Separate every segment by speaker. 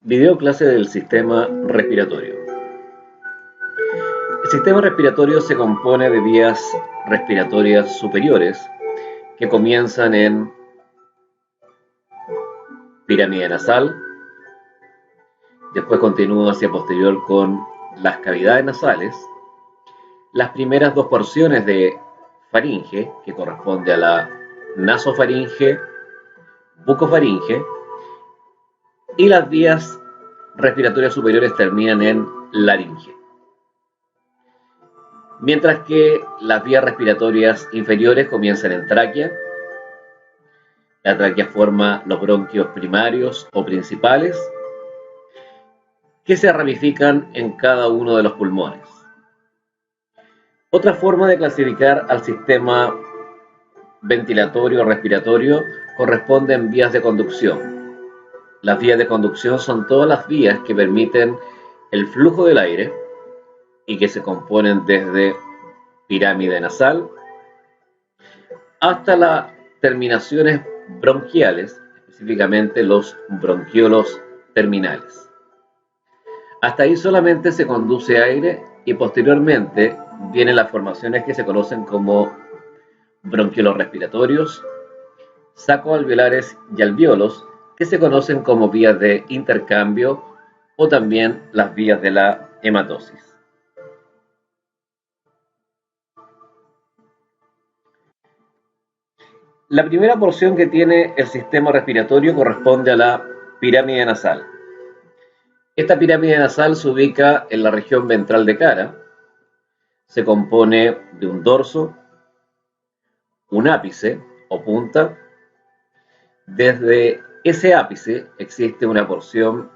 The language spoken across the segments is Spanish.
Speaker 1: Video clase del sistema respiratorio. El sistema respiratorio se compone de vías respiratorias superiores que comienzan en pirámide nasal, después continúa hacia posterior con las cavidades nasales, las primeras dos porciones de faringe, que corresponde a la nasofaringe, bucofaringe, y las vías respiratorias superiores terminan en laringe. Mientras que las vías respiratorias inferiores comienzan en tráquea. La tráquea forma los bronquios primarios o principales, que se ramifican en cada uno de los pulmones. Otra forma de clasificar al sistema ventilatorio o respiratorio corresponde en vías de conducción. Las vías de conducción son todas las vías que permiten el flujo del aire y que se componen desde pirámide nasal hasta las terminaciones bronquiales, específicamente los bronquiolos terminales. Hasta ahí solamente se conduce aire y posteriormente vienen las formaciones que se conocen como bronquiolos respiratorios, sacos alveolares y alvéolos, que se conocen como vías de intercambio o también las vías de la hematosis. La primera porción que tiene el sistema respiratorio corresponde a la pirámide nasal. Esta pirámide nasal se ubica en la región ventral de cara. Se compone de un dorso, un ápice o punta. Desde ese ápice existe una porción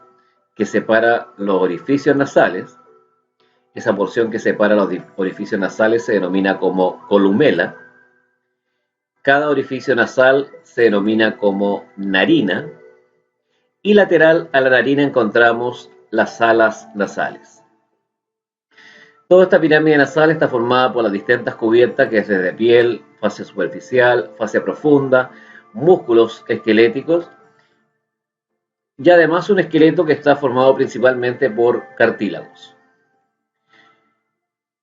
Speaker 1: que separa los orificios nasales. Esa porción que separa los orificios nasales se denomina como columela. Cada orificio nasal se denomina como narina, y lateral a la narina encontramos las alas nasales. Toda esta pirámide nasal está formada por las distintas cubiertas, que es desde piel, fascia superficial, fascia profunda, músculos esqueléticos, y además un esqueleto que está formado principalmente por cartílagos.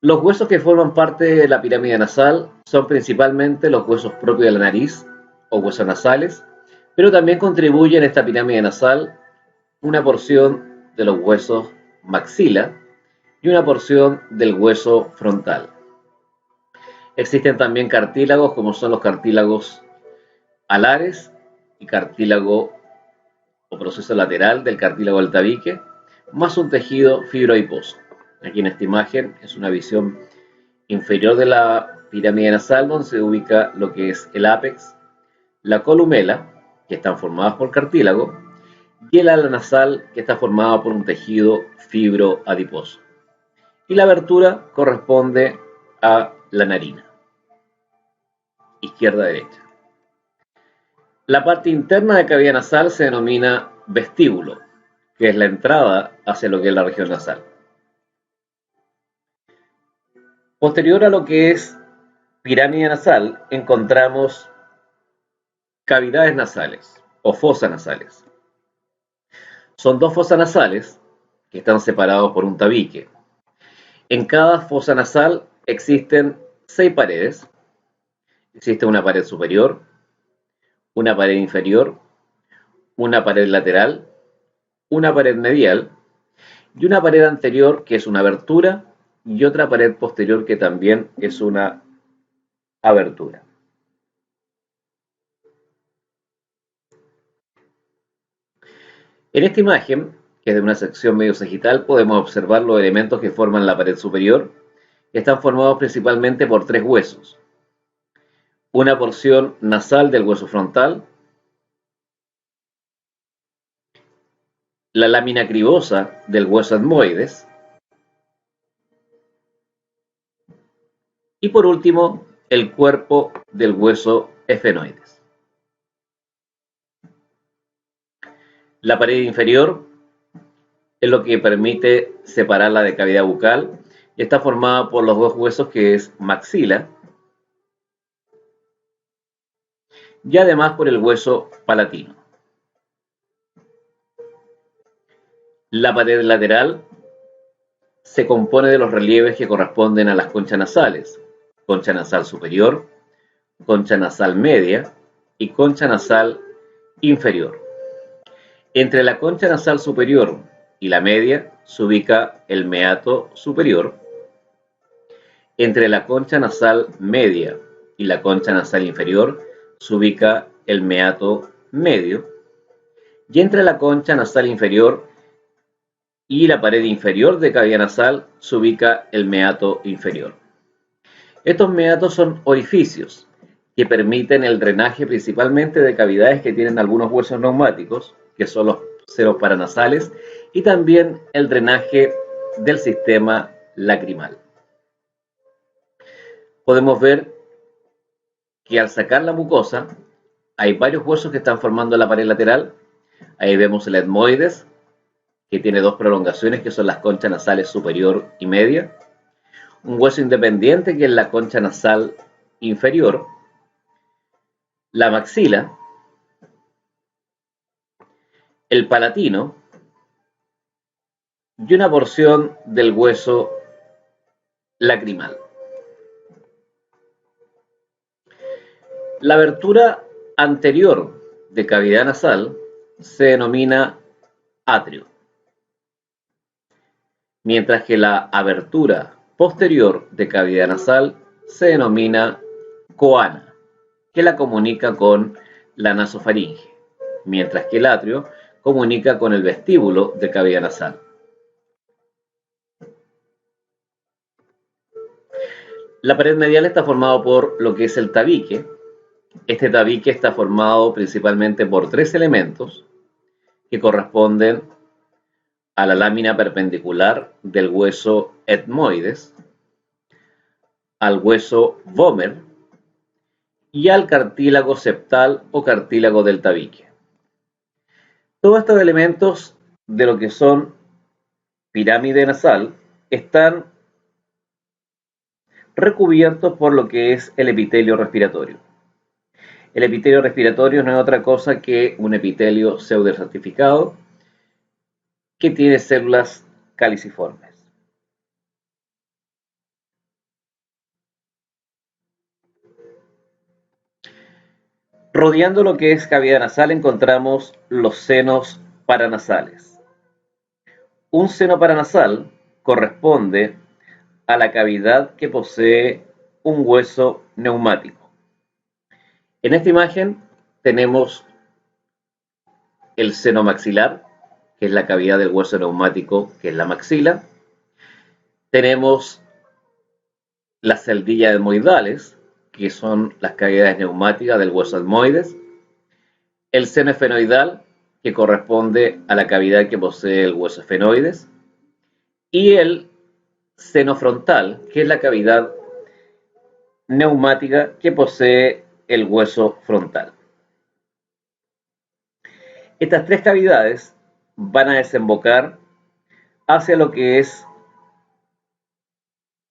Speaker 1: Los huesos que forman parte de la pirámide nasal son principalmente los huesos propios de la nariz o huesos nasales, pero también contribuyen a esta pirámide nasal una porción de los huesos maxila y una porción del hueso frontal. Existen también cartílagos, como son los cartílagos alares y cartílago o proceso lateral del cartílago del tabique, más un tejido fibroadiposo. Aquí en esta imagen es una visión inferior de la pirámide nasal, donde se ubica lo que es el ápex, la columela, que están formadas por cartílago, y el ala nasal, que está formada por un tejido fibroadiposo. Y la abertura corresponde a la narina, izquierda-derecha. La parte interna de cavidad nasal se denomina vestíbulo, que es la entrada hacia lo que es la región nasal. Posterior a lo que es pirámide nasal, encontramos cavidades nasales o fosas nasales. Son dos fosas nasales que están separados por un tabique. En cada fosa nasal existen 6 paredes. Existe una pared superior, una pared inferior, una pared lateral, una pared medial y una pared anterior, que es una abertura, y otra pared posterior que también es una abertura. En esta imagen, que es de una sección medio sagital, podemos observar los elementos que forman la pared superior, que están formados principalmente por 3 huesos. Una porción nasal del hueso frontal, la lámina cribosa del hueso etmoides, y por último, el cuerpo del hueso efenoides. La pared inferior es lo que permite separarla de cavidad bucal y está formada por los dos huesos, que es maxila, y además por el hueso palatino. La pared lateral se compone de los relieves que corresponden a las conchas nasales: concha nasal superior, concha nasal media y concha nasal inferior. Entre la concha nasal superior y la media se ubica el meato superior. Entre la concha nasal media y la concha nasal inferior se ubica el meato medio. Y entre la concha nasal inferior y la pared inferior de cavidad nasal se ubica el meato inferior. Estos meatos son orificios que permiten el drenaje principalmente de cavidades que tienen algunos huesos neumáticos, que son los senos paranasales, y también el drenaje del sistema lacrimal. Podemos ver que al sacar la mucosa hay varios huesos que están formando la pared lateral. Ahí vemos el etmoides, que tiene dos prolongaciones que son las conchas nasales superior y media. Un hueso independiente que es la concha nasal inferior. La maxila, el palatino y una porción del hueso lacrimal. La abertura anterior de cavidad nasal se denomina atrio, mientras que la abertura posterior de cavidad nasal se denomina coana, que la comunica con la nasofaringe, mientras que el atrio comunica con el vestíbulo de cavidad nasal. La pared medial está formada por lo que es el tabique. Este tabique está formado principalmente por tres elementos que corresponden a la lámina perpendicular del hueso etmoides, al hueso vomer y al cartílago septal o cartílago del tabique. Todos estos elementos de lo que son pirámide nasal están recubiertos por lo que es el epitelio respiratorio. El epitelio respiratorio no es otra cosa que un epitelio pseudoestratificado que tiene células caliciformes. Rodeando lo que es cavidad nasal encontramos los senos paranasales. Un seno paranasal corresponde a la cavidad que posee un hueso neumático. En esta imagen tenemos el seno maxilar, que es la cavidad del hueso neumático, que es la maxila. Tenemos las celdillas etmoidales, que son las cavidades neumáticas del hueso etmoides. El seno esfenoidal, que corresponde a la cavidad que posee el hueso esfenoides. Y el seno frontal, que es la cavidad neumática que posee el hueso frontal. Estas tres cavidades van a desembocar hacia lo que es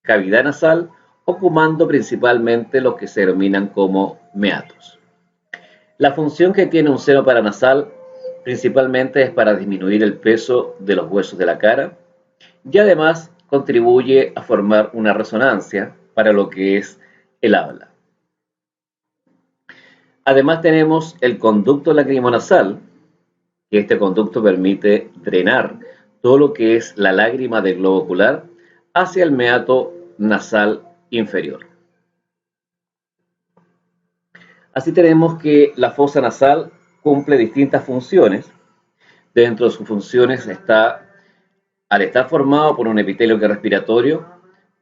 Speaker 1: cavidad nasal, ocupando principalmente lo que se denominan como meatos. La función que tiene un seno paranasal principalmente es para disminuir el peso de los huesos de la cara y además contribuye a formar una resonancia para lo que es el habla. Además tenemos el conducto lacrimonasal, que este conducto permite drenar todo lo que es la lágrima del globo ocular hacia el meato nasal inferior. Así tenemos que la fosa nasal cumple distintas funciones. Dentro de sus funciones está, al estar formado por un epitelio respiratorio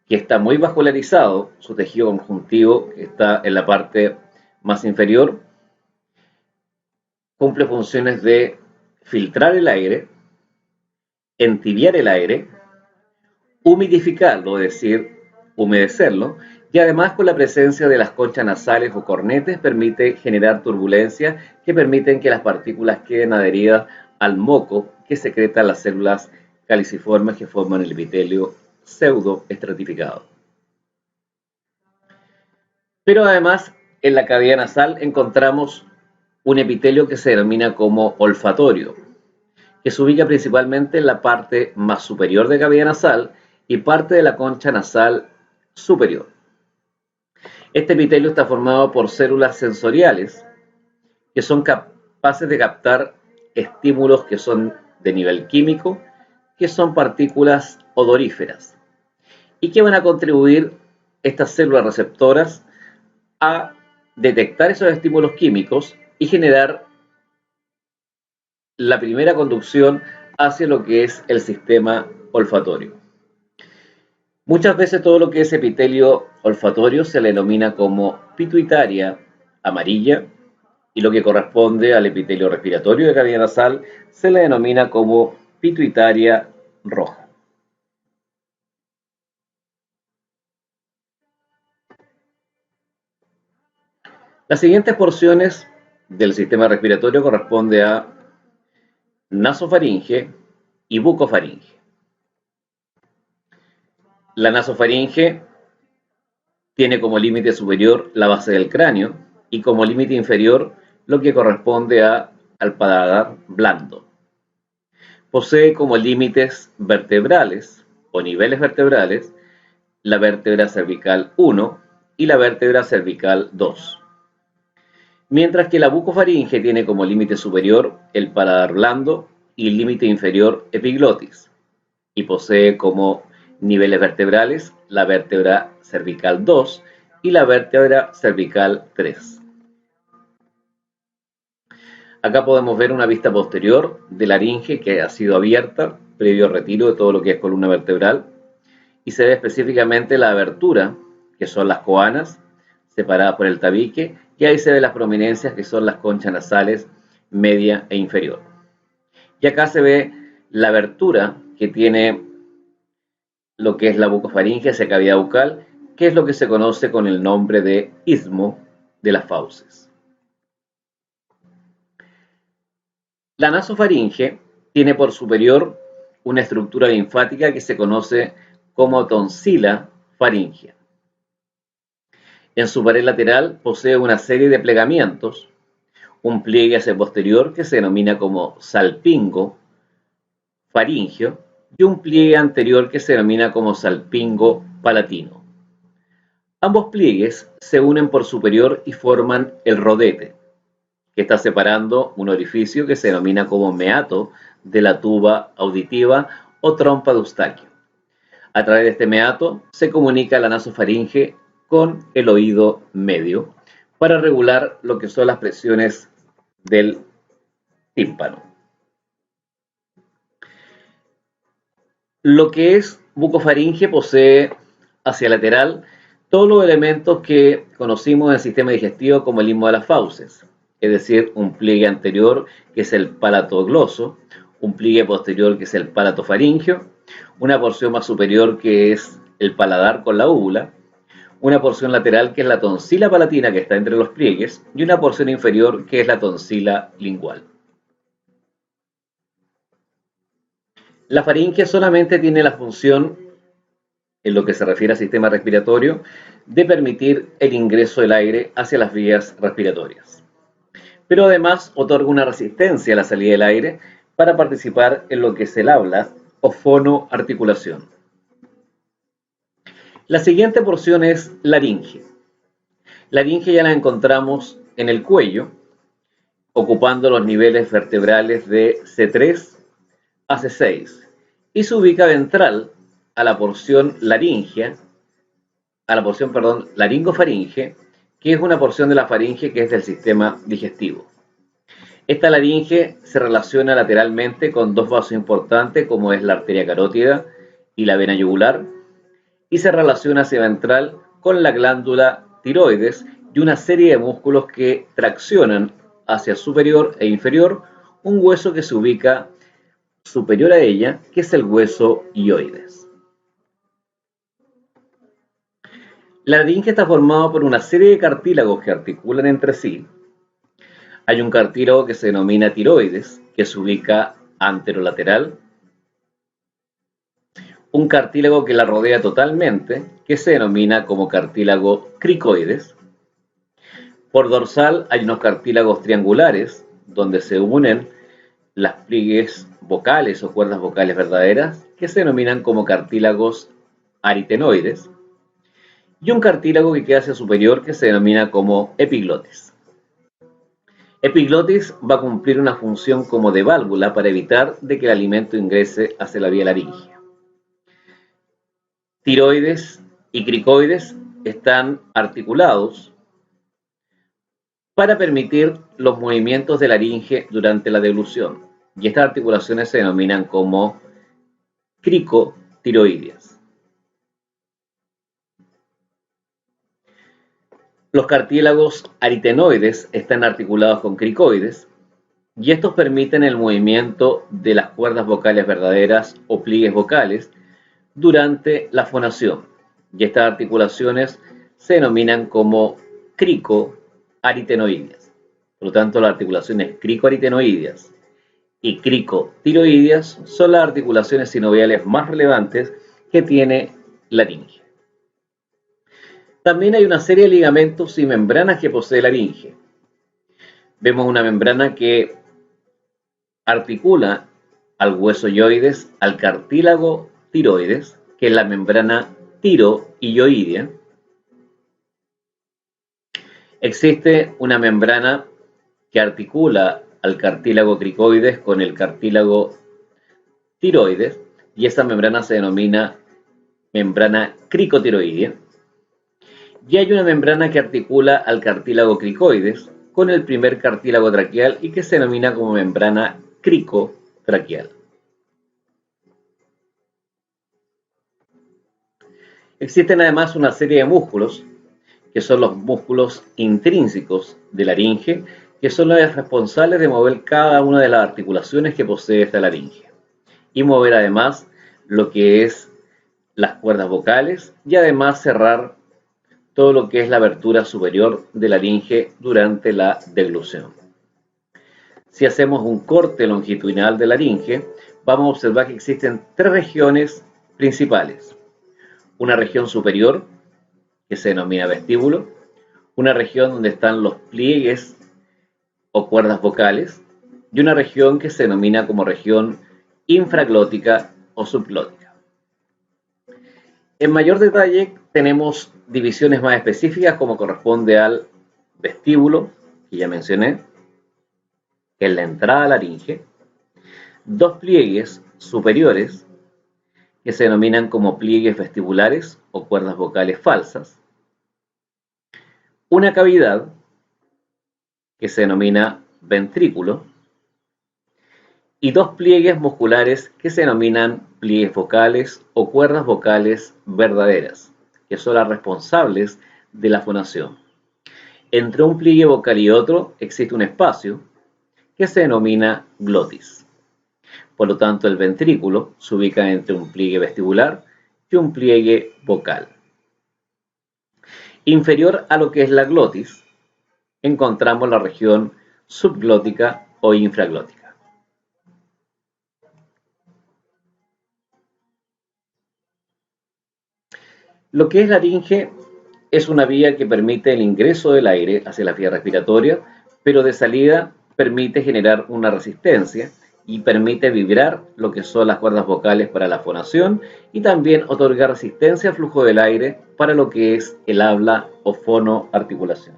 Speaker 1: que está muy vascularizado, su tejido conjuntivo que está en la parte más inferior, cumple funciones de filtrar el aire, entibiar el aire, humidificarlo, es decir, humedecerlo, y además con la presencia de las conchas nasales o cornetes permite generar turbulencia que permiten que las partículas queden adheridas al moco que secretan las células caliciformes que forman el epitelio pseudoestratificado. Pero además en la cavidad nasal encontramos un epitelio que se denomina como olfatorio, que se ubica principalmente en la parte más superior de cavidad nasal y parte de la concha nasal superior. Este epitelio está formado por células sensoriales que son capaces de captar estímulos que son de nivel químico, que son partículas odoríferas, y que van a contribuir estas células receptoras a detectar esos estímulos químicos y generar la primera conducción hacia lo que es el sistema olfatorio. Muchas veces todo lo que es epitelio olfatorio se le denomina como pituitaria amarilla, y lo que corresponde al epitelio respiratorio de cavidad nasal se le denomina como pituitaria roja. Las siguientes porciones del sistema respiratorio corresponden a nasofaringe y bucofaringe. La nasofaringe tiene como límite superior la base del cráneo y como límite inferior lo que corresponde al paladar blando. Posee como límites vertebrales o niveles vertebrales la vértebra cervical 1 y la vértebra cervical 2. Mientras que la bucofaringe tiene como límite superior el paladar blando y límite inferior epiglotis, y posee como niveles vertebrales la vértebra cervical 2 y la vértebra cervical 3. Acá podemos ver una vista posterior de laringe que ha sido abierta previo retiro de todo lo que es columna vertebral, y se ve específicamente la abertura, que son las coanas, separadas por el tabique, y ahí se ven las prominencias, que son las conchas nasales media e inferior. Y acá se ve la abertura que tiene lo que es la bucofaringe hacia cavidad bucal, que es lo que se conoce con el nombre de istmo de las fauces. La nasofaringe tiene por superior una estructura linfática que se conoce como tonsila faríngea. En su pared lateral posee una serie de plegamientos, un pliegue hacia posterior que se denomina como salpingo faríngeo y un pliegue anterior que se denomina como salpingo palatino. Ambos pliegues se unen por superior y forman el rodete, que está separando un orificio que se denomina como meato de la tuba auditiva o trompa de Eustaquio. A través de este meato se comunica la nasofaringe con el oído medio para regular lo que son las presiones del tímpano. Lo que es bucofaringe posee hacia lateral todos los elementos que conocimos en el sistema digestivo como el istmo de las fauces, es decir, un pliegue anterior que es el palatogloso, un pliegue posterior que es el palatofaringeo, una porción más superior que es el paladar con la úvula, una porción lateral que es la tonsila palatina que está entre los pliegues y una porción inferior que es la tonsila lingual. La faringe solamente tiene la función, en lo que se refiere al sistema respiratorio, de permitir el ingreso del aire hacia las vías respiratorias, pero además otorga una resistencia a la salida del aire para participar en lo que es el habla o fonoarticulación. La siguiente porción es laringe. Laringe ya la encontramos en el cuello, ocupando los niveles vertebrales de C3 a C6, y se ubica ventral a la porción laringea, laringofaringe, que es una porción de la faringe que es del sistema digestivo. Esta laringe se relaciona lateralmente con dos vasos importantes como es la arteria carótida y la vena yugular, y se relaciona hacia ventral con la glándula tiroides y una serie de músculos que traccionan hacia superior e inferior un hueso que se ubica superior a ella, que es el hueso hioides. La laringe está formada por una serie de cartílagos que articulan entre sí. Hay un cartílago que se denomina tiroides, que se ubica anterolateral, un cartílago que la rodea totalmente, que se denomina como cartílago cricoides. Por dorsal hay unos cartílagos triangulares, donde se unen las pliegues vocales o cuerdas vocales verdaderas que se denominan como cartílagos aritenoides y un cartílago que queda hacia superior que se denomina como epiglotis. Epiglotis va a cumplir una función como de válvula para evitar de que el alimento ingrese hacia la vía laríngea. Tiroides y cricoides están articulados para permitir los movimientos de laringe durante la deglución, y estas articulaciones se denominan como cricotiroideas. Los cartílagos aritenoides están articulados con cricoides y estos permiten el movimiento de las cuerdas vocales verdaderas o pliegues vocales durante la fonación, y estas articulaciones se denominan como cricoaritenoideas. Por lo tanto, las articulaciones cricoaritenoideas y cricotiroideas son las articulaciones sinoviales más relevantes que tiene la laringe. También hay una serie de ligamentos y membranas que posee la laringe. Vemos una membrana que articula al hueso yoides, al cartílago tiroides, que es la membrana tiroideoidea. Existe una membrana que articula al cartílago cricoides con el cartílago tiroides y esa membrana se denomina membrana cricotiroidea. Y hay una membrana que articula al cartílago cricoides con el primer cartílago traqueal y que se denomina como membrana cricotraqueal. Existen además una serie de músculos, que son los músculos intrínsecos de laringe, que son los responsables de mover cada una de las articulaciones que posee esta laringe, y mover además lo que es las cuerdas vocales, y además cerrar todo lo que es la abertura superior de la laringe durante la deglución. Si hacemos un corte longitudinal de laringe, vamos a observar que existen tres regiones principales. Una región superior, que se denomina vestíbulo, una región donde están los pliegues o cuerdas vocales, y una región que se denomina como región infraglótica o subglótica. En mayor detalle tenemos divisiones más específicas como corresponde al vestíbulo, que ya mencioné, que es la entrada a la laringe, dos pliegues superiores, que se denominan como pliegues vestibulares o cuerdas vocales falsas, una cavidad, que se denomina ventrículo, y dos pliegues musculares que se denominan pliegues vocales o cuerdas vocales verdaderas, que son las responsables de la fonación. Entre un pliegue vocal y otro existe un espacio que se denomina glotis. Por lo tanto, el ventrículo se ubica entre un pliegue vestibular y un pliegue vocal. Inferior a lo que es la glotis, encontramos la región subglótica o infraglótica. Lo que es laringe es una vía que permite el ingreso del aire hacia la vía respiratoria, pero de salida permite generar una resistencia y permite vibrar lo que son las cuerdas vocales para la fonación y también otorgar resistencia al flujo del aire para lo que es el habla o fonoarticulación.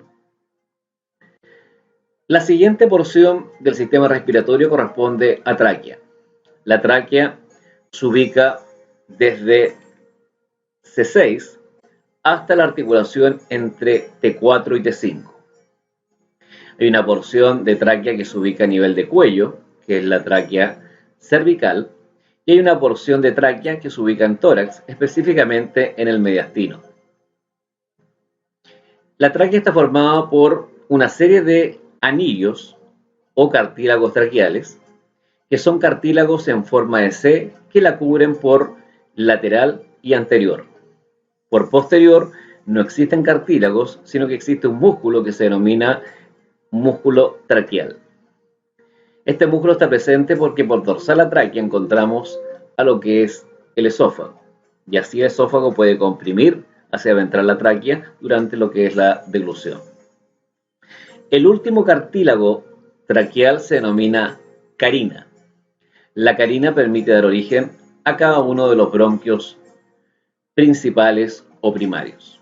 Speaker 1: La siguiente porción del sistema respiratorio corresponde a tráquea. La tráquea se ubica desde C6 hasta la articulación entre T4 y T5. Hay una porción de tráquea que se ubica a nivel de cuello, que es la tráquea cervical, y hay una porción de tráquea que se ubica en tórax, específicamente en el mediastino. La tráquea está formada por una serie de anillos o cartílagos traqueales, que son cartílagos en forma de C que la cubren por lateral y anterior. Por posterior no existen cartílagos, sino que existe un músculo que se denomina músculo traqueal. Este músculo está presente porque por dorsal la tráquea encontramos a lo que es el esófago, y así el esófago puede comprimir hacia ventral la tráquea durante lo que es la deglución. El último cartílago traqueal se denomina carina. La carina permite dar origen a cada uno de los bronquios principales o primarios.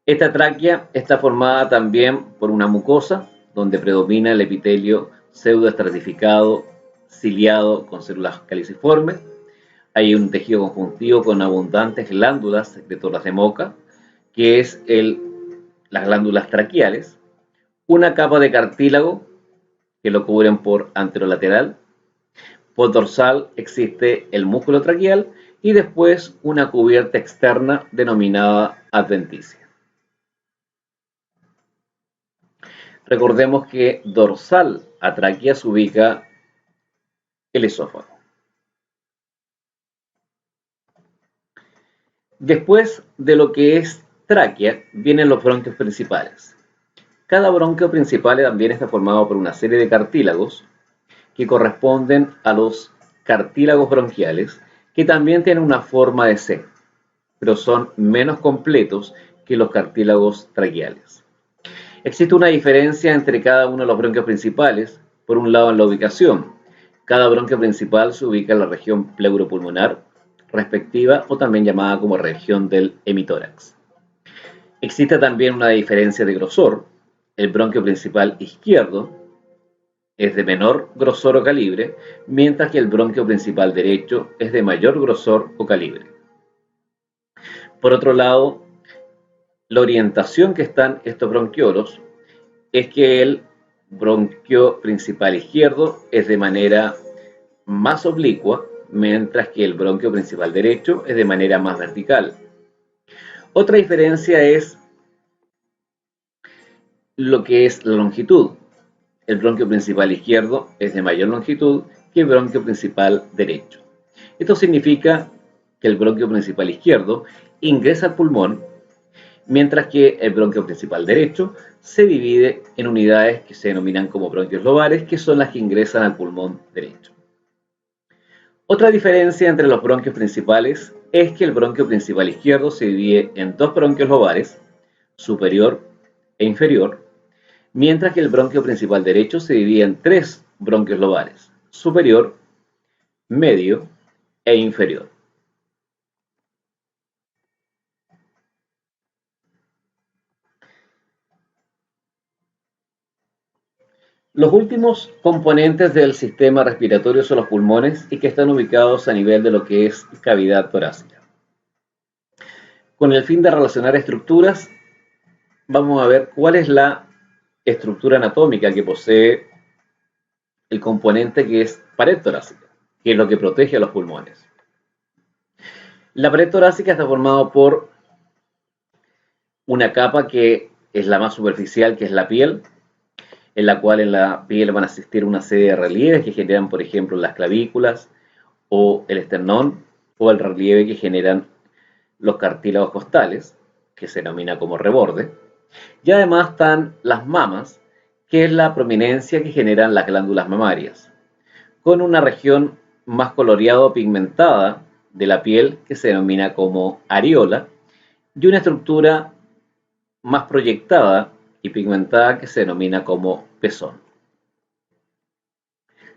Speaker 1: Esta tráquea está formada también por una mucosa, donde predomina el epitelio pseudoestratificado, ciliado con células caliciformes. Hay un tejido conjuntivo con abundantes glándulas secretoras de Moca, que es las glándulas traqueales, una capa de cartílago que lo cubren por anterolateral. Por dorsal existe el músculo traqueal y después una cubierta externa denominada adventicia. Recordemos que dorsal a tráquea se ubica el esófago. Después de lo que es tráquea vienen los bronquios principales. Cada bronquio principal también está formado por una serie de cartílagos que corresponden a los cartílagos bronquiales, que también tienen una forma de C, pero son menos completos que los cartílagos traqueales. Existe una diferencia entre cada uno de los bronquios principales. Por un lado, en la ubicación. Cada bronquio principal se ubica en la región pleuropulmonar respectiva, o también llamada como región del hemitórax. Existe también una diferencia de grosor. El bronquio principal izquierdo es de menor grosor o calibre, mientras que el bronquio principal derecho es de mayor grosor o calibre. Por otro lado, la orientación que están estos bronquiolos es que el bronquio principal izquierdo es de manera más oblicua, mientras que el bronquio principal derecho es de manera más vertical. Otra diferencia es lo que es la longitud. El bronquio principal izquierdo es de mayor longitud que el bronquio principal derecho. Esto significa que el bronquio principal izquierdo ingresa al pulmón, mientras que el bronquio principal derecho se divide en unidades que se denominan como bronquios lobares, que son las que ingresan al pulmón derecho. Otra diferencia entre los bronquios principales es que el bronquio principal izquierdo se divide en dos bronquios lobares, superior e inferior, mientras que el bronquio principal derecho se divide en tres bronquios lobares, superior, medio e inferior. Los últimos componentes del sistema respiratorio son los pulmones y que están ubicados a nivel de lo que es cavidad torácica. Con el fin de relacionar estructuras, vamos a ver cuál es la estructura anatómica que posee el componente que es pared torácica, que es lo que protege a los pulmones. La pared torácica está formada por una capa que es la más superficial, que es la piel, en la cual en la piel van a existir una serie de relieves que generan, por ejemplo, las clavículas o el esternón, o el relieve que generan los cartílagos costales, que se denomina como reborde. Y además están las mamas, que es la prominencia que generan las glándulas mamarias, con una región más coloreada o pigmentada de la piel que se denomina como areola, y una estructura más proyectada y pigmentada que se denomina como pezón.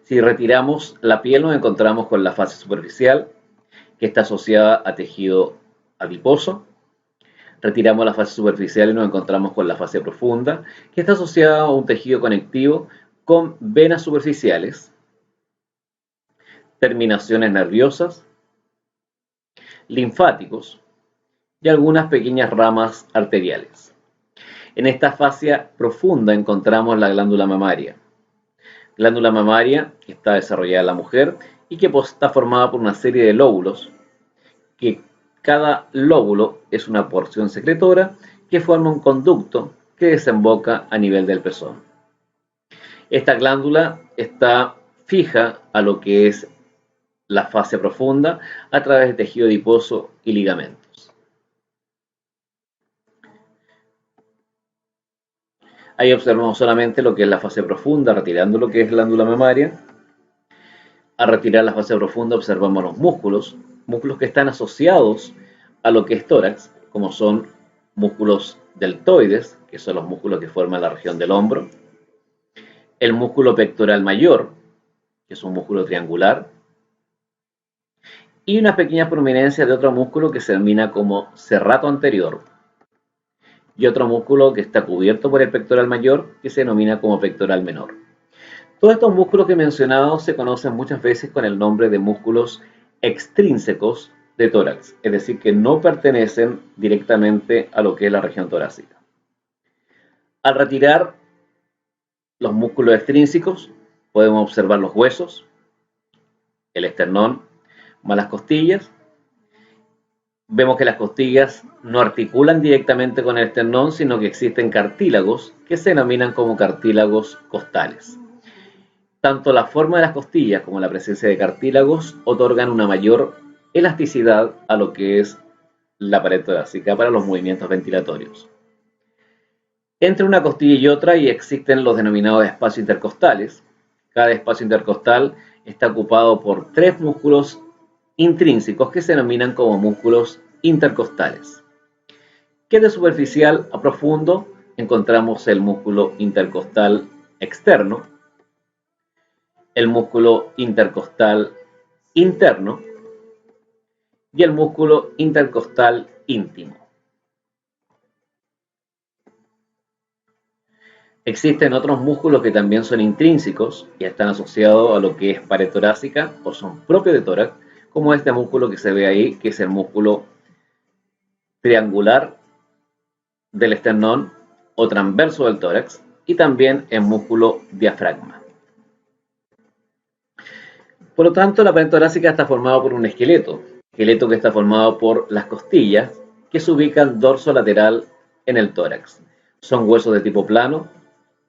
Speaker 1: Si retiramos la piel nos encontramos con la fase superficial, que está asociada a tejido adiposo. Retiramos la fase superficial y nos encontramos con la fase profunda, que está asociada a un tejido conectivo con venas superficiales, terminaciones nerviosas, linfáticos y algunas pequeñas ramas arteriales. En esta fascia profunda encontramos la glándula mamaria. Glándula mamaria que está desarrollada en la mujer y que está formada por una serie de lóbulos, que cada lóbulo es una porción secretora que forma un conducto que desemboca a nivel del pezón. Esta glándula está fija a lo que es la fascia profunda a través de tejido adiposo y ligamentos. Ahí observamos solamente lo que es la fase profunda, retirando lo que es glándula mamaria. Al retirar la fase profunda observamos los músculos que están asociados a lo que es tórax, como son músculos deltoides, que son los músculos que forman la región del hombro, el músculo pectoral mayor, que es un músculo triangular, y unas pequeñas prominencias de otro músculo que se denomina como serrato anterior, y otro músculo que está cubierto por el pectoral mayor que se denomina como pectoral menor. Todos estos músculos que he mencionado se conocen muchas veces con el nombre de músculos extrínsecos de tórax, es decir, que no pertenecen directamente a lo que es la región torácica. Al retirar los músculos extrínsecos, podemos observar los huesos, el esternón, más las costillas. Vemos que las costillas no articulan directamente con el esternón, sino que existen cartílagos que se denominan como cartílagos costales. Tanto la forma de las costillas como la presencia de cartílagos otorgan una mayor elasticidad a lo que es la pared torácica para los movimientos ventilatorios. Entre una costilla y otra existen los denominados espacios intercostales. Cada espacio intercostal está ocupado por 3 músculos intrínsecos que se denominan como músculos intercostales. Que de superficial a profundo encontramos el músculo intercostal externo, el músculo intercostal interno y el músculo intercostal íntimo. Existen otros músculos que también son intrínsecos y están asociados a lo que es pared torácica o son propios de tórax, como este músculo que se ve ahí, que es el músculo triangular del esternón o transverso del tórax, y también el músculo diafragma. Por lo tanto, la pared torácica está formada por un esqueleto que está formado por las costillas que se ubican dorso-lateral en el tórax. Son huesos de tipo plano.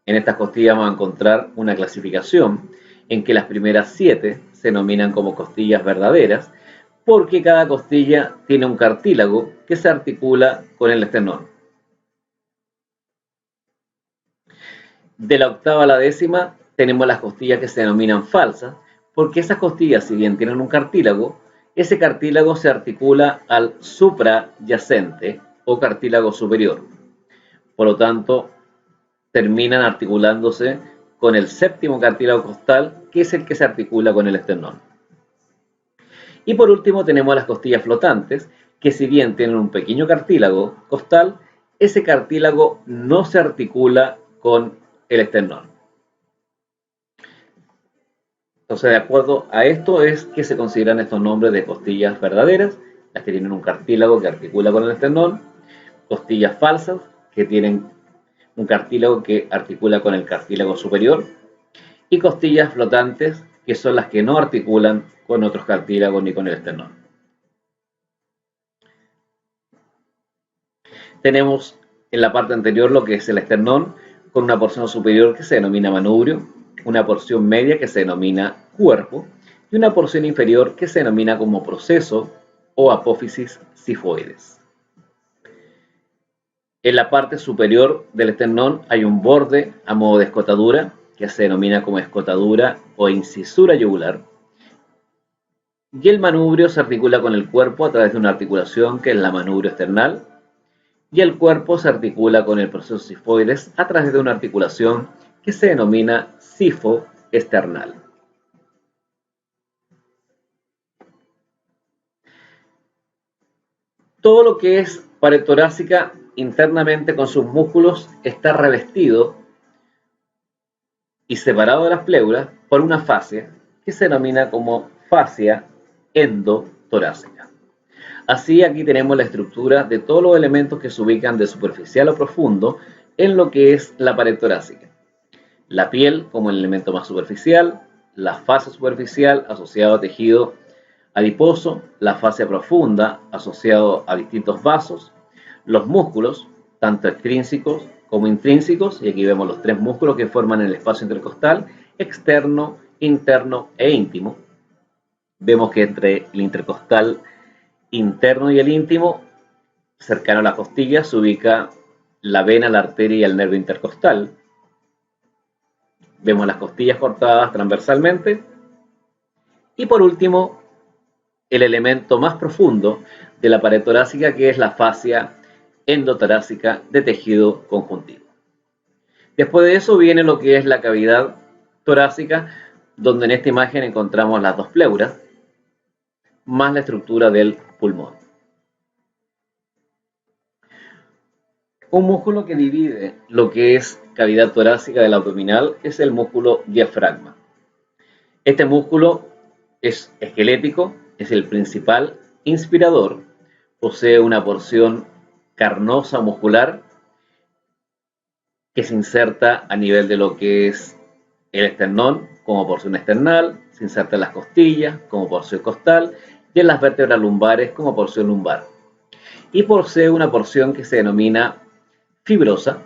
Speaker 1: En estas costillas vamos a encontrar una clasificación en que las primeras 7 se denominan como costillas verdaderas, porque cada costilla tiene un cartílago que se articula con el esternón. De la octava a la 10ª tenemos las costillas que se denominan falsas, porque esas costillas, si bien tienen un cartílago, ese cartílago se articula al suprayacente o cartílago superior. Por lo tanto, terminan articulándose con el 7º cartílago costal, que es el que se articula con el esternón. Y por último tenemos las costillas flotantes, que si bien tienen un pequeño cartílago costal, ese cartílago no se articula con el esternón. Entonces, de acuerdo a esto es que se consideran estos nombres de costillas verdaderas, las que tienen un cartílago que articula con el esternón, costillas falsas, que tienen un cartílago que articula con el cartílago superior, y costillas flotantes, que son las que no articulan con otros cartílagos ni con el esternón. Tenemos en la parte anterior lo que es el esternón, con una porción superior que se denomina manubrio, una porción media que se denomina cuerpo y una porción inferior que se denomina como proceso o apófisis sifoides. En la parte superior del esternón hay un borde a modo de escotadura que se denomina como escotadura o incisura yugular, y el manubrio se articula con el cuerpo a través de una articulación que es la manubrio esternal, y el cuerpo se articula con el proceso sifoides a través de una articulación que se denomina sifo esternal. Todo lo que es pared torácica internamente con sus músculos está revestido y separado de las pleuras por una fascia que se denomina como fascia endotorácica. Así, aquí tenemos la estructura de todos los elementos que se ubican de superficial a profundo en lo que es la pared torácica. La piel como el elemento más superficial, la fascia superficial asociado a tejido adiposo, la fascia profunda asociado a distintos vasos, los músculos, tanto extrínsecos como intrínsecos, y aquí vemos los 3 músculos que forman el espacio intercostal, externo, interno e íntimo. Vemos que entre el intercostal interno y el íntimo, cercano a la costilla, se ubica la vena, la arteria y el nervio intercostal. Vemos las costillas cortadas transversalmente. Y por último, el elemento más profundo de la pared torácica, que es la fascia endotorácica de tejido conjuntivo. Después de eso viene lo que es la cavidad torácica, donde en esta imagen encontramos las dos pleuras, más la estructura del pulmón. Un músculo que divide lo que es cavidad torácica del abdominal es el músculo diafragma. Este músculo es esquelético, es el principal inspirador, posee una porción carnosa muscular que se inserta a nivel de lo que es el esternón como porción esternal, se inserta en las costillas como porción costal y en las vértebras lumbares como porción lumbar. Y posee una porción que se denomina fibrosa,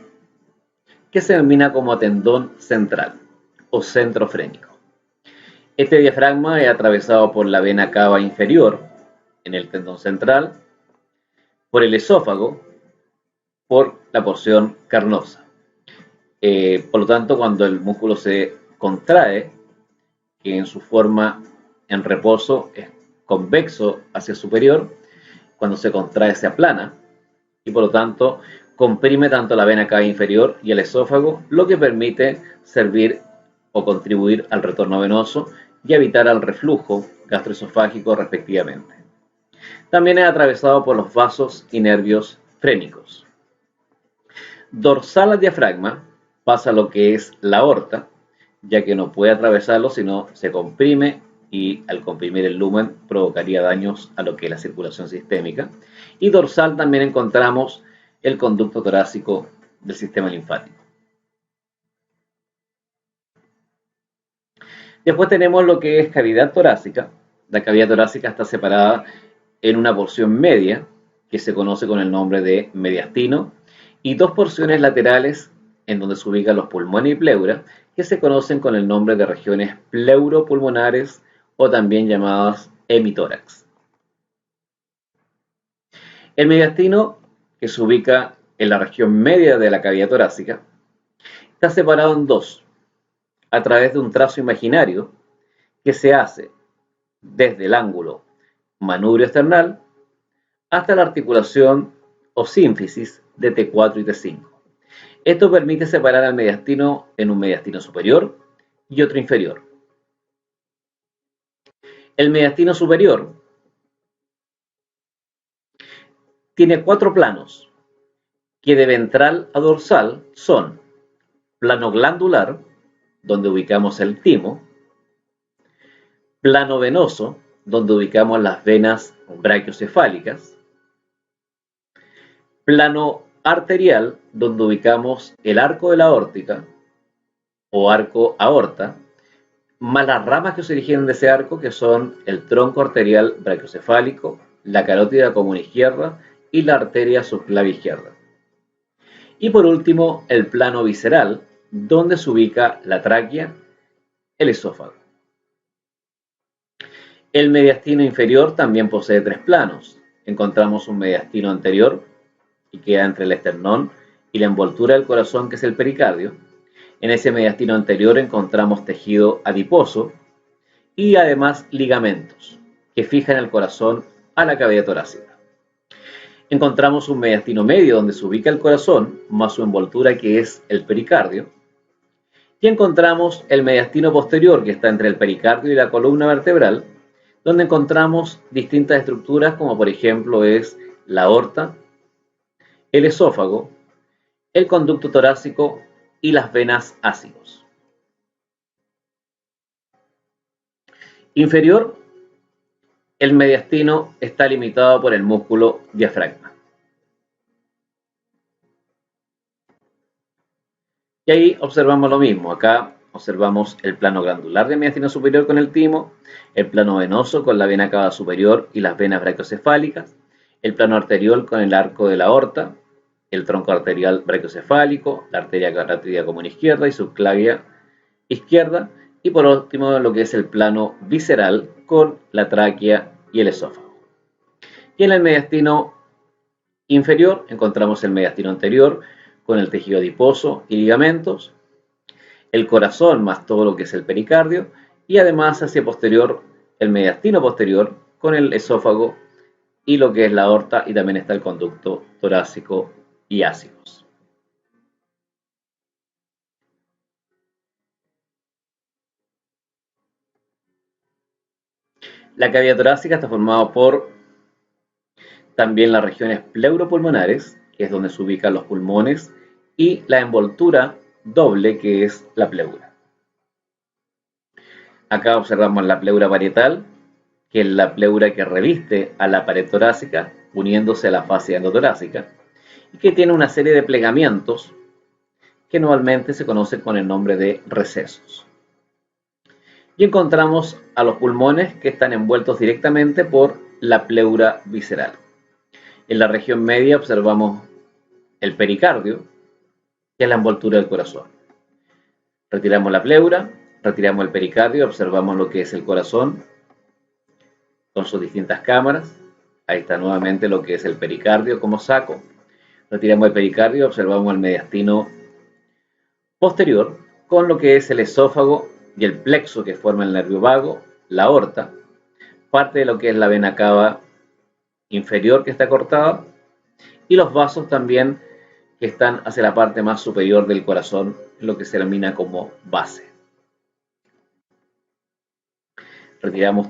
Speaker 1: que se denomina como tendón central o centro frénico. Este diafragma es atravesado por la vena cava inferior en el tendón central, por el esófago, por la porción carnosa. Por lo tanto, cuando el músculo se contrae, que en su forma en reposo es convexo hacia superior, cuando se contrae se aplana y por lo tanto comprime tanto la vena cava inferior y el esófago, lo que permite servir o contribuir al retorno venoso y evitar el reflujo gastroesofágico respectivamente. También es atravesado por los vasos y nervios frénicos. Dorsal al diafragma pasa lo que es la aorta, ya que no puede atravesarlo, sino se comprime y al comprimir el lumen provocaría daños a lo que es la circulación sistémica. Y dorsal también encontramos el conducto torácico del sistema linfático. Después tenemos lo que es cavidad torácica. La cavidad torácica está separada en una porción media, que se conoce con el nombre de mediastino, y dos porciones laterales en donde se ubican los pulmones y pleura, que se conocen con el nombre de regiones pleuropulmonares o también llamadas hemitórax. El mediastino, que se ubica en la región media de la cavidad torácica, está separado en dos, a través de un trazo imaginario que se hace desde el ángulo manubrio esternal hasta la articulación o sínfisis de T4 y T5. Esto permite separar al mediastino en un mediastino superior y otro inferior. El mediastino superior tiene cuatro planos, que de ventral a dorsal son plano glandular, donde ubicamos el timo, plano venoso, donde ubicamos las venas brachiocefálicas, plano arterial, donde ubicamos el arco de la aórtica o arco aorta, más las ramas que se originan de ese arco, que son el tronco arterial brachiocefálico, la carótida común izquierda y la arteria subclavia izquierda. Y por último, el plano visceral, donde se ubica la tráquea, el esófago. El mediastino inferior también posee tres planos. Encontramos un mediastino anterior, que queda entre el esternón y la envoltura del corazón, que es el pericardio. En ese mediastino anterior encontramos tejido adiposo y además ligamentos que fijan el corazón a la cavidad torácica. Encontramos un mediastino medio donde se ubica el corazón más su envoltura, que es el pericardio. Y encontramos el mediastino posterior, que está entre el pericardio y la columna vertebral, donde encontramos distintas estructuras como por ejemplo es la aorta, el esófago, el conducto torácico y las venas ácidos. Inferior, el mediastino está limitado por el músculo diafragma. Y ahí observamos lo mismo. Acá observamos el plano glandular del mediastino superior con el timo, el plano venoso con la vena cava superior y las venas brachiocefálicas, el plano arterial con el arco de la aorta, el tronco arterial brachiocefálico, la arteria carótida común izquierda y subclavia izquierda, y por último lo que es el plano visceral con la tráquea y el esófago. Y en el mediastino inferior encontramos el mediastino anterior con el tejido adiposo y ligamentos, el corazón más todo lo que es el pericardio, y además hacia posterior el mediastino posterior con el esófago y lo que es la aorta, y también está el conducto torácico y ácidos. La cavidad torácica está formada por también las regiones pleuropulmonares, que es donde se ubican los pulmones, y la envoltura doble, que es la pleura. Acá observamos la pleura parietal, que es la pleura que reviste a la pared torácica, uniéndose a la fascia endotorácica, y que tiene una serie de plegamientos que normalmente se conocen con el nombre de recesos. Y encontramos a los pulmones que están envueltos directamente por la pleura visceral. En la región media observamos el pericardio, que es la envoltura del corazón. Retiramos la pleura, retiramos el pericardio, observamos lo que es el corazón con sus distintas cámaras. Ahí está nuevamente lo que es el pericardio como saco. Retiramos el pericardio, observamos el mediastino posterior con lo que es el esófago y el plexo que forma el nervio vago, la aorta, parte de lo que es la vena cava inferior que está cortada y los vasos también que están hacia la parte más superior del corazón, lo que se denomina como base. Retiramos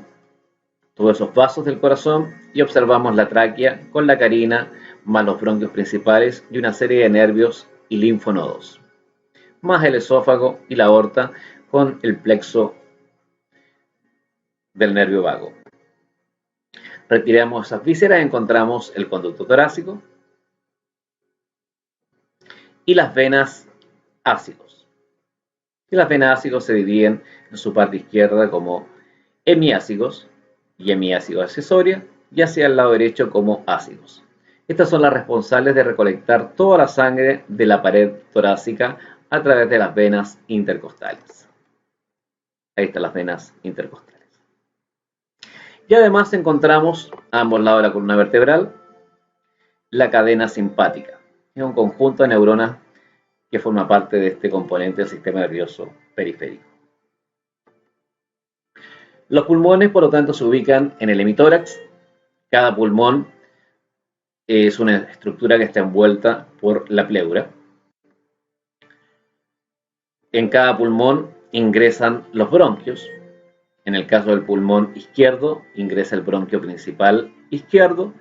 Speaker 1: todos esos vasos del corazón y observamos la tráquea con la carina, más los bronquios principales y una serie de nervios y linfonodos, más el esófago y la aorta con el plexo del nervio vago. Retiramos esas vísceras y encontramos el conducto torácico y las venas ácidos. Y las venas ácidos se dividen en su parte izquierda como hemiácigos y hemiácidos accesoria, y hacia el lado derecho como ácidos. Estas son las responsables de recolectar toda la sangre de la pared torácica a través de las venas intercostales. Ahí están las venas intercostales. Y además encontramos a ambos lados de la columna vertebral la cadena simpática. Es un conjunto de neuronas que forma parte de este componente del sistema nervioso periférico. Los pulmones, por lo tanto, se ubican en el hemitórax. Cada pulmón es una estructura que está envuelta por la pleura. En cada pulmón ingresan los bronquios. En el caso del pulmón izquierdo, ingresa el bronquio principal izquierdo.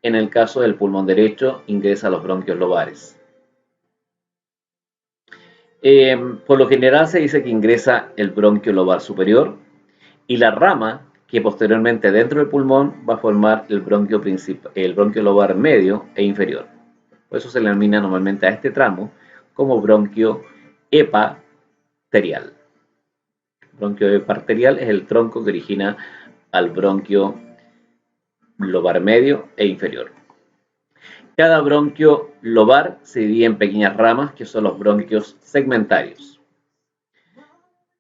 Speaker 1: En el caso del pulmón derecho, ingresa los bronquios lobares. Por lo general se dice que ingresa el bronquio lobar superior y la rama que posteriormente dentro del pulmón va a formar el bronquio lobar medio e inferior. Por eso se le denomina normalmente a este tramo como bronquio epaterial. El bronquio epaterial es el tronco que origina al bronquio lobar medio e inferior. Cada bronquio lobar se divide en pequeñas ramas que son los bronquios segmentarios.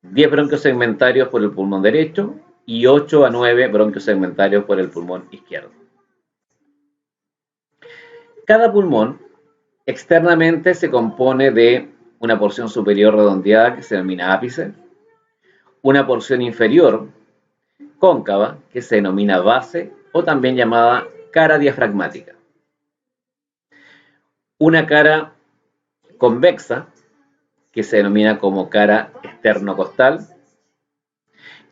Speaker 1: 10 bronquios segmentarios por el pulmón derecho y 8 a 9 bronquios segmentarios por el pulmón izquierdo. Cada pulmón externamente se compone de una porción superior redondeada que se denomina ápice, una porción inferior cóncava que se denomina base o también llamada cara diafragmática, una cara convexa que se denomina como cara esternocostal,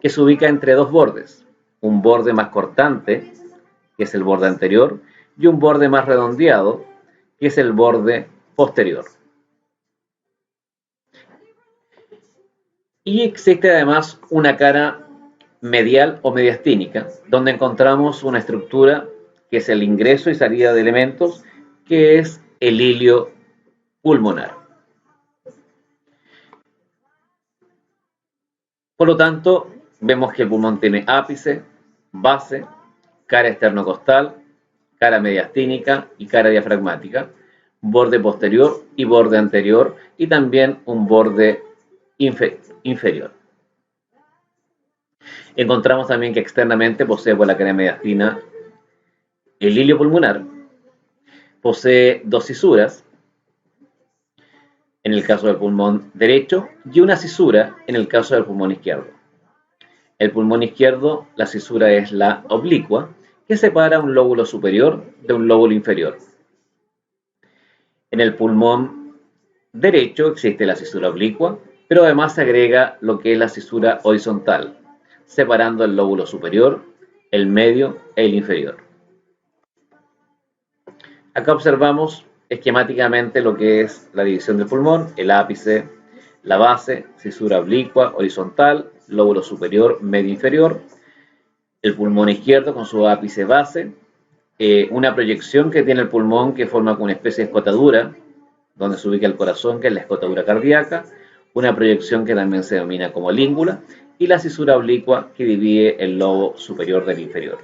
Speaker 1: que se ubica entre dos bordes, un borde más cortante, que es el borde anterior, y un borde más redondeado, que es el borde posterior. Y existe además una cara medial o mediastínica, donde encontramos una estructura que es el ingreso y salida de elementos, que es el hilio pulmonar. Por lo tanto, vemos que el pulmón tiene ápice, base, cara esternocostal, cara mediastínica y cara diafragmática, borde posterior y borde anterior y también un borde inferior. Encontramos también que externamente posee por la cara mediastina el hilio pulmonar, posee dos cisuras en el caso del pulmón derecho y una cisura en el caso del pulmón izquierdo. El pulmón izquierdo, la cisura es la oblicua, que separa un lóbulo superior de un lóbulo inferior. En el pulmón derecho existe la cisura oblicua, pero además se agrega lo que es la cisura horizontal, separando el lóbulo superior el medio e el inferior. Acá observamos esquemáticamente lo que es la división del pulmón, el ápice, la base, cisura oblicua, horizontal, lóbulo superior, medio inferior, el pulmón izquierdo con su ápice base, una proyección que tiene el pulmón que forma una especie de escotadura, donde se ubica el corazón, que es la escotadura cardíaca, una proyección que también se denomina como língula, y la cisura oblicua que divide el lobo superior del inferior.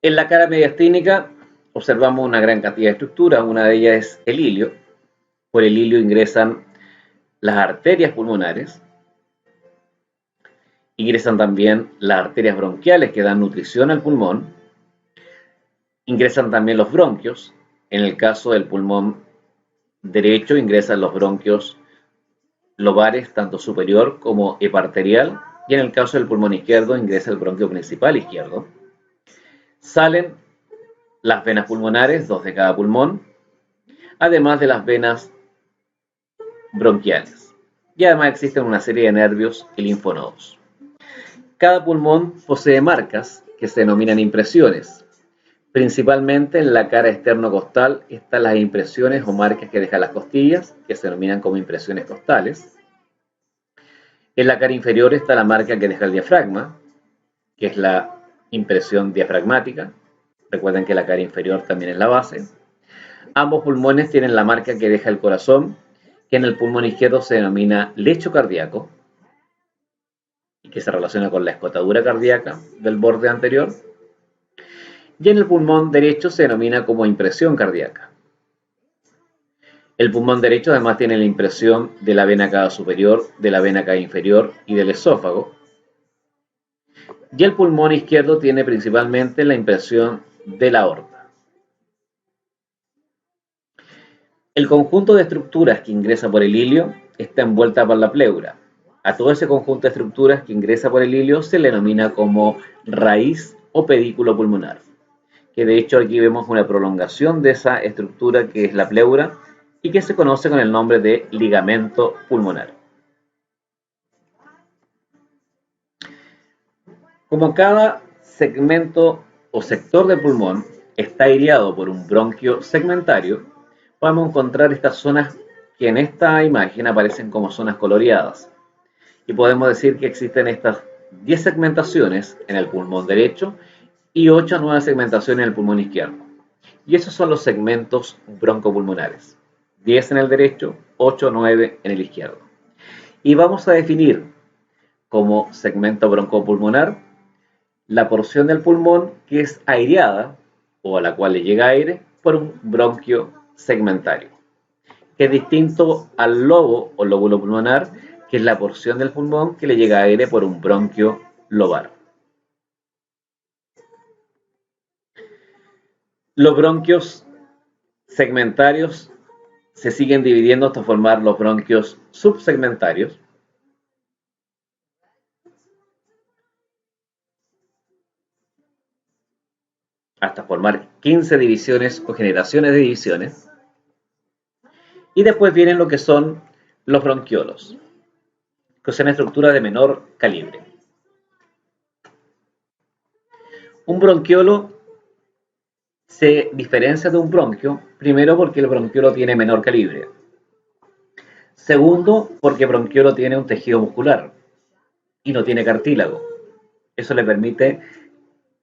Speaker 1: En la cara mediastínica observamos una gran cantidad de estructuras, una de ellas es el ilio. Por el ilio ingresan las arterias pulmonares, ingresan también las arterias bronquiales que dan nutrición al pulmón, ingresan también los bronquios. En el caso del pulmón derecho ingresan los bronquios lobares, tanto superior como eparterial, y en el caso del pulmón izquierdo ingresa el bronquio principal izquierdo. Salen las venas pulmonares, 2 de cada pulmón, además de las venas bronquiales. Y además existen una serie de nervios y linfonodos. Cada pulmón posee marcas que se denominan impresiones. Principalmente en la cara externo-costal están las impresiones o marcas que dejan las costillas, que se denominan como impresiones costales. En la cara inferior está la marca que deja el diafragma, que es la impresión diafragmática. Recuerden que la cara inferior también es la base. Ambos pulmones tienen la marca que deja el corazón, que en el pulmón izquierdo se denomina lecho cardíaco, y que se relaciona con la escotadura cardíaca del borde anterior. Y en el pulmón derecho se denomina como impresión cardíaca. El pulmón derecho además tiene la impresión de la vena cava superior, de la vena cava inferior y del esófago. Y el pulmón izquierdo tiene principalmente la impresión de la aorta. El conjunto de estructuras que ingresa por el ilio está envuelta por la pleura. A todo ese conjunto de estructuras que ingresa por el ilio se le denomina como raíz o pedículo pulmonar, que de hecho aquí vemos una prolongación de esa estructura que es la pleura y que se conoce con el nombre de ligamento pulmonar. Como cada segmento o sector del pulmón está aireado por un bronquio segmentario, podemos encontrar estas zonas que en esta imagen aparecen como zonas coloreadas. Y podemos decir que existen estas 10 segmentaciones en el pulmón derecho y 8 nuevas segmentaciones en el pulmón izquierdo. Y esos son los segmentos broncopulmonares. 10 en el derecho, 8 o 9 en el izquierdo. Y vamos a definir como segmento broncopulmonar la porción del pulmón que es aireada o a la cual le llega aire por un bronquio segmentario, que es distinto al lobo o lóbulo pulmonar, que es la porción del pulmón que le llega aire por un bronquio lobar. Los bronquios segmentarios se siguen dividiendo hasta formar los bronquios subsegmentarios. Hasta formar 15 divisiones o generaciones de divisiones. Y después vienen lo que son los bronquiolos, que son estructuras de menor calibre. Un bronquiolo se diferencia de un bronquio, primero porque el bronquiolo tiene menor calibre. Segundo, porque el bronquiolo tiene un tejido muscular y no tiene cartílago. Eso le permite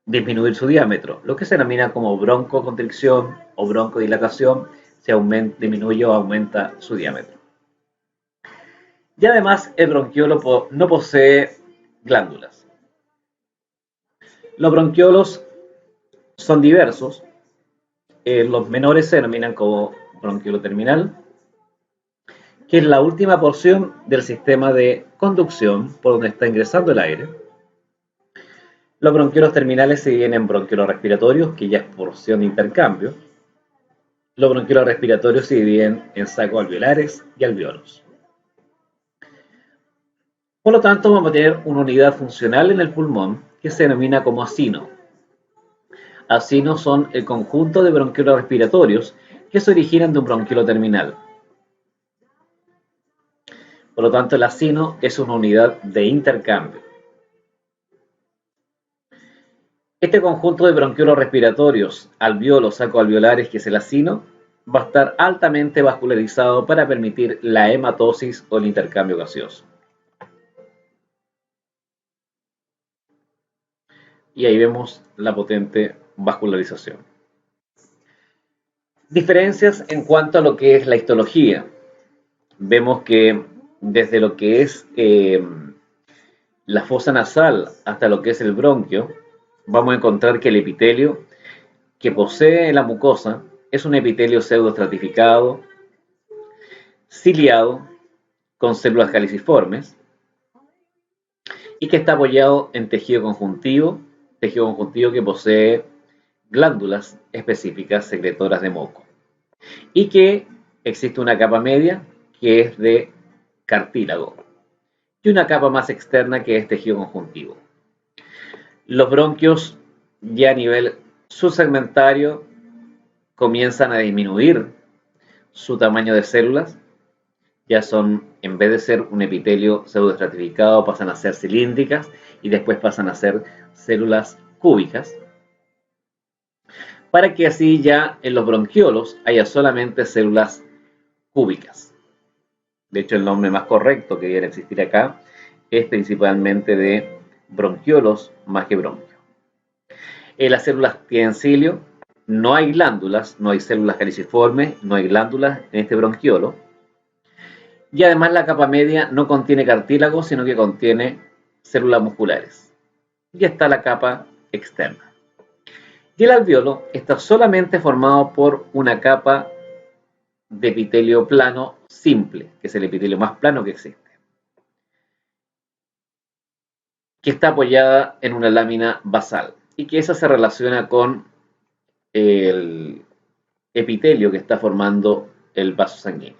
Speaker 1: disminuir su diámetro, lo que se denomina como broncoconstricción o broncodilatación, se disminuye o aumenta su diámetro. Y además el bronquiolo no posee glándulas. Los bronquiolos son diversos. Los menores se denominan como bronquiolo terminal, que es la última porción del sistema de conducción por donde está ingresando el aire. Los bronquiolos terminales se dividen en bronquiolos respiratorios, que ya es porción de intercambio. Los bronquiolos respiratorios se dividen en sacos alveolares y alveolos. Por lo tanto, vamos a tener una unidad funcional en el pulmón que se denomina como acino. Acinos son el conjunto de bronquiolos respiratorios que se originan de un bronquiolo terminal. Por lo tanto, el acino es una unidad de intercambio. Este conjunto de bronquiolos respiratorios, alveolos, sacoalveolares, que es el acino, va a estar altamente vascularizado para permitir la hematosis o el intercambio gaseoso. Y ahí vemos la potente vascularización. Diferencias en cuanto a lo que es la histología. Vemos que desde lo que es la fosa nasal hasta lo que es el bronquio, vamos a encontrar que el epitelio que posee la mucosa es un epitelio pseudoestratificado, ciliado, con células caliciformes, y que está apoyado en tejido conjuntivo que posee glándulas específicas secretoras de moco, y que existe una capa media que es de cartílago y una capa más externa que es tejido conjuntivo. Los bronquios ya a nivel subsegmentario comienzan a disminuir su tamaño de células, ya son, en vez de ser un epitelio pseudoestratificado, pasan a ser cilíndricas y después pasan a ser células cúbicas, para que así ya en los bronquiolos haya solamente células cúbicas. De hecho, el nombre más correcto que debería existir acá es principalmente de bronquiolos más que bronquio. Las células tienen cilio, no hay glándulas, no hay células caliciformes, no hay glándulas en este bronquiolo. Y además la capa media no contiene cartílago, sino que contiene células musculares. Y está la capa externa. Y el alveolo está solamente formado por una capa de epitelio plano simple, que es el epitelio más plano que existe, que está apoyada en una lámina basal y que esa se relaciona con el epitelio que está formando el vaso sanguíneo.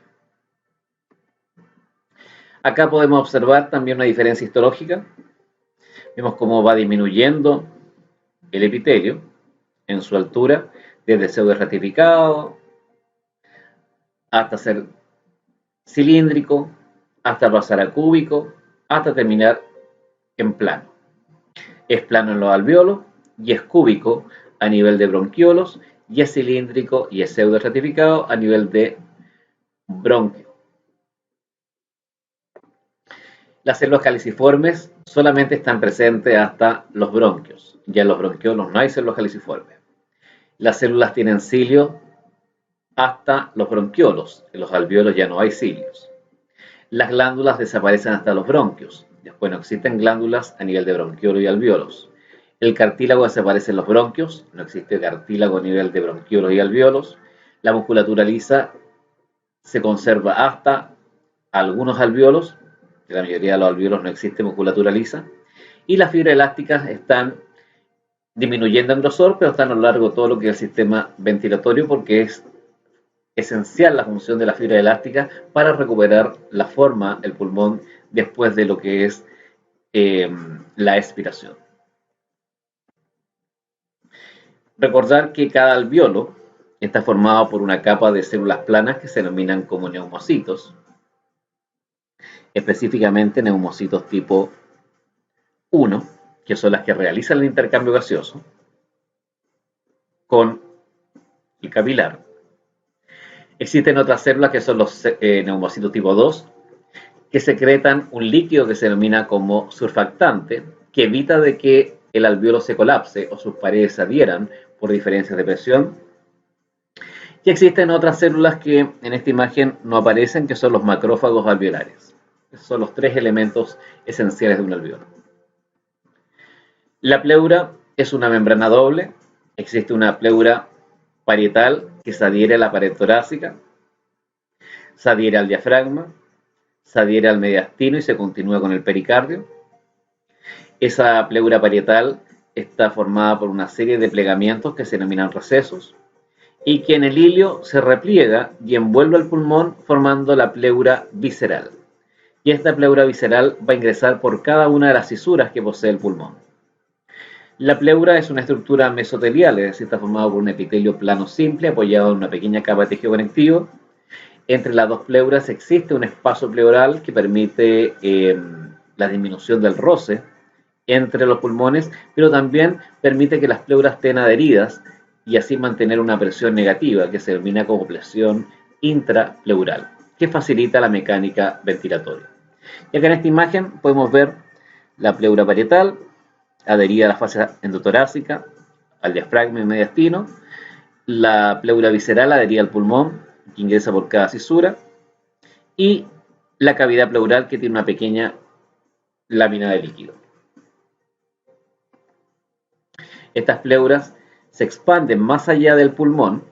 Speaker 1: Acá podemos observar también una diferencia histológica. Vemos cómo va disminuyendo el epitelio en su altura, desde pseudoestratificado hasta ser cilíndrico, hasta pasar a cúbico, hasta terminar en plano. Es plano en los alveolos y es cúbico a nivel de bronquiolos, y es cilíndrico y es pseudoestratificado a nivel de bronquio. Las células caliciformes solamente están presentes hasta los bronquios. Ya en los bronquiolos no hay células caliciformes. Las células tienen cilio hasta los bronquiolos. En los alveolos ya no hay cilios. Las glándulas desaparecen hasta los bronquios. Después no existen glándulas a nivel de bronquiolo y alveolos. El cartílago desaparece en los bronquios. No existe cartílago a nivel de bronquiolos y alveolos. La musculatura lisa se conserva hasta algunos alveolos. En la mayoría de los alveolos no existe musculatura lisa, y las fibras elásticas están disminuyendo en grosor, pero están a lo largo de todo lo que es el sistema ventilatorio, porque es esencial la función de la fibra elástica para recuperar la forma del pulmón después de lo que es la expiración. Recordar que cada alveolo está formado por una capa de células planas que se denominan como neumocitos, específicamente neumocitos tipo 1, que son las que realizan el intercambio gaseoso con el capilar. Existen otras células que son los neumocitos tipo 2, que secretan un líquido que se denomina como surfactante, que evita de que el alveolo se colapse o sus paredes se adhieran por diferencias de presión. Y existen otras células que en esta imagen no aparecen, que son los macrófagos alveolares. Son los tres elementos esenciales de un alveolo. La pleura es una membrana doble. Existe una pleura parietal que se adhiere a la pared torácica, se adhiere al diafragma, se adhiere al mediastino y se continúa con el pericardio. Esa pleura parietal está formada por una serie de plegamientos que se denominan recesos, y que en el hilio se repliega y envuelve al pulmón formando la pleura visceral. Y esta pleura visceral va a ingresar por cada una de las fisuras que posee el pulmón. La pleura es una estructura mesotelial, es decir, está formada por un epitelio plano simple apoyado en una pequeña capa de tejido conectivo. Entre las dos pleuras existe un espacio pleural que permite la disminución del roce entre los pulmones, pero también permite que las pleuras estén adheridas y así mantener una presión negativa que se denomina como presión intrapleural, que facilita la mecánica ventilatoria. Y acá en esta imagen podemos ver la pleura parietal adherida a la fascia endotorácica, al diafragma y mediastino, la pleura visceral adherida al pulmón, que ingresa por cada cisura, y la cavidad pleural que tiene una pequeña lámina de líquido. Estas pleuras se expanden más allá del pulmón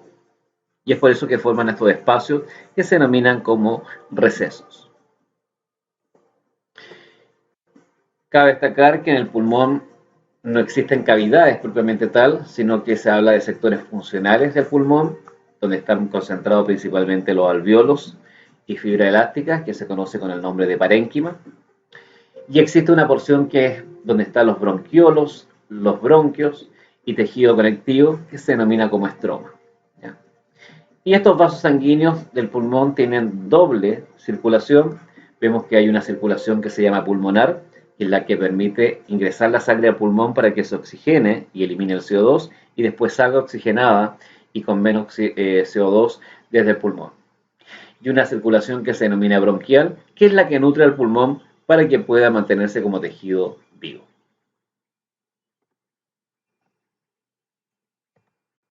Speaker 1: y es por eso que forman estos espacios que se denominan como recesos. Cabe destacar que en el pulmón no existen cavidades propiamente tal, sino que se habla de sectores funcionales del pulmón, donde están concentrados principalmente los alvéolos y fibra elástica, que se conoce con el nombre de parénquima. Y existe una porción que es donde están los bronquiolos, los bronquios y tejido conectivo, que se denomina como estroma. ¿Ya? Y estos vasos sanguíneos del pulmón tienen doble circulación. Vemos que hay una circulación que se llama pulmonar, que es la que permite ingresar la sangre al pulmón para que se oxigene y elimine el CO2 y después salga oxigenada y con menos CO2 desde el pulmón. Y una circulación que se denomina bronquial, que es la que nutre al pulmón para que pueda mantenerse como tejido vivo.